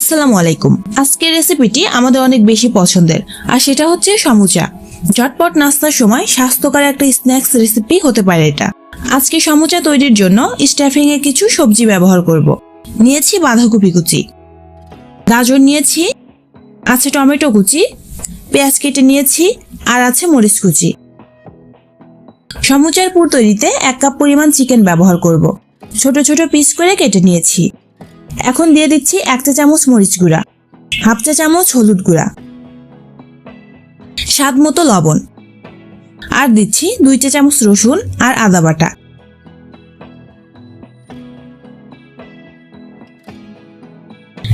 আসসালামু আলাইকুম। আজকের রেসিপিটি আমাদের অনেক বেশি পছন্দের, আর সেটা হচ্ছে সমুচা। ঝটপট নাস্তার সময় স্বাস্থ্যকর একটা স্ন্যাক্স রেসিপি হতে পারে এটা। আজকে সমুচা তৈরির জন্য স্টাফিং এ কিছু সবজি ব্যবহার করব। নিয়েছি বাঁধাকপি কুচি, গাজর নিয়েছি, আছে টমেটো কুচি, পেঁয়াজ কেটে নিয়েছি, আর আছে মরিচ কুচি। সমুচার পুর তৈরিতে 1 কাপ পরিমাণ চিকেন ব্যবহার করব। ছোট ছোট পিস করে কেটে নিয়েছি। এখন দিয়ে দিচ্ছি 1 চা চামচ মরিচ গুঁড়া, 1/2 চা চামচ হলুদ গুঁড়া, স্বাদ মতো লবণ, আর দিচ্ছি 2 চা চামচ রসুন আর আদা বাটা।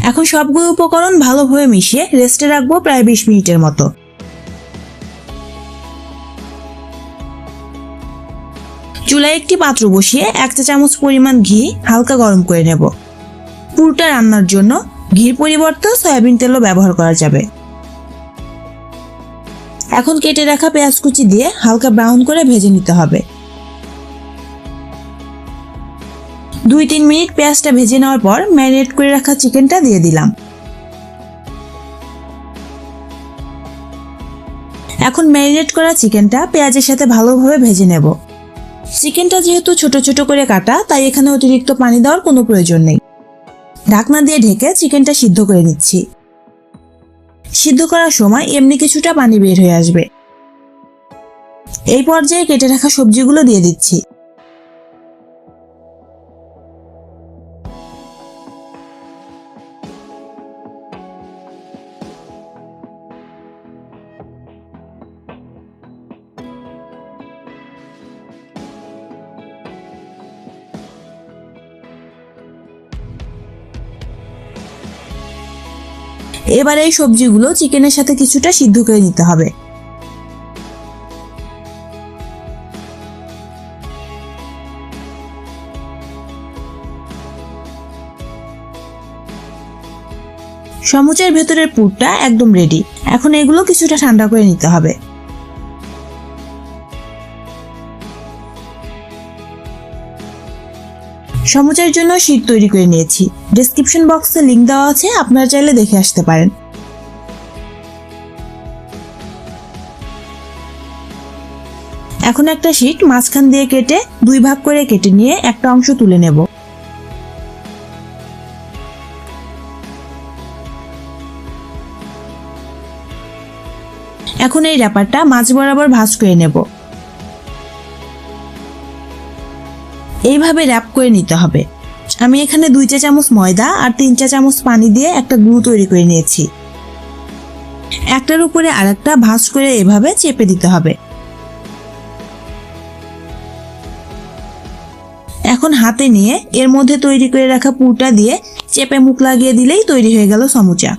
এখন সবগুলো উপকরণ ভালোভাবে মিশিয়ে রেস্টে রাখবো প্রায় 20 মিনিটের মতো। চুলায় একটি পাত্র বসিয়ে 1 চা চামচ পরিমাণ ঘি হালকা গরম করে নেব। পুরটা রান্নার জন্য ঘির পরিবর্তে সয়াবিন তেলও ব্যবহার করা যাবে। এখন কেটে রাখা পেঁয়াজ কুচি দিয়ে হালকা ব্রাউন করে ভেজে নিতে হবে। 2-3 মিনিট পেঁয়াজটা ভেজে নেওয়ার পর ম্যারিনেট করে রাখা চিকেনটা দিয়ে দিলাম। এখন ম্যারিনেট করা চিকেনটা পেঁয়াজের সাথে ভালোভাবে ভেজে নেব। চিকেনটা যেহেতু ছোট ছোট করে কাটা, তাই এখানে অতিরিক্ত পানি দেওয়ার কোনো প্রয়োজন নেই। ঢাকনা দিয়ে ঢেকে চিকেনটা সিদ্ধ করে নিচ্ছি। সিদ্ধ করার সময় এমনি কিছুটা পানি বের হয়ে আসবে। এই পর্যায়ে কেটে রাখা সবজিগুলো দিয়ে দিচ্ছি। এবার এই সবজিগুলো চিকেনের সাথে কিছুটা সিদ্ধ করে নিতে হবে। সমুচার ভেতরের পুরটা একদম রেডি। এখন এগুলো কিছুটা ঠান্ডা করে নিতে হবে। সমুচার জন্য শীট তৈরি করে নিয়েছি। ডেসক্রিপশন বক্সে লিংক দেওয়া আছে, আপনারা চাইলে দেখে আসতে পারেন। এখন একটা শীট মাঝখান দিয়ে কেটে 2 ভাগ করে কেটে নিয়ে একটা অংশ তুলে নেব। এখন এই র্যাপারটা মাঝ বরাবর ভাঁজ করে নেব। এইভাবে র্যাপ করে নিতে হবে। আমি এখানে 2 চা চামচ ময়দা আর 3 চা চামচ পানি দিয়ে একটা গ্লু তৈরি করে নিয়েছি। একটার উপরে আরেকটা ভাঁজ করে এভাবে চেপে দিতে হবে। এখন হাতে নিয়ে এর মধ্যে তৈরি করে রাখা পুরটা দিয়ে চেপে মুখ লাগিয়ে দিলেই তৈরি হয়ে গেল সমুচা।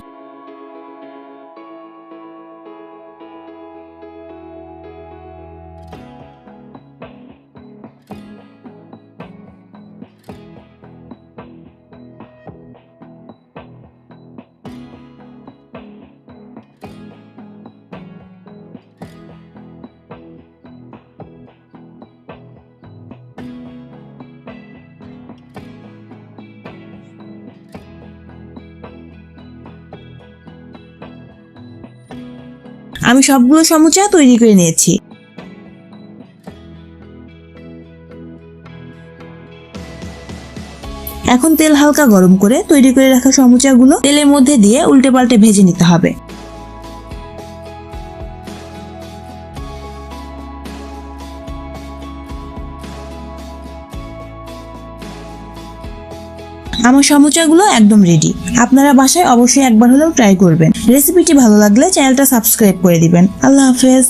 আমি সবগুলো সমুচা তৈরি করে নিয়েছি। এখন তেল হালকা গরম করে তৈরি করে রাখা সমুচাগুলো তেলের মধ্যে দিয়ে উল্টে পাল্টে ভেজে নিতে হবে। আমার সমুচাগুলো একদম রেডি। আপনারা বাসায় অবশ্যই একবার হলেও ট্রাই করবেন। রেসিপিটি ভালো লাগলে চ্যানেলটা সাবস্ক্রাইব করে দিবেন। আল্লাহ হাফেজ।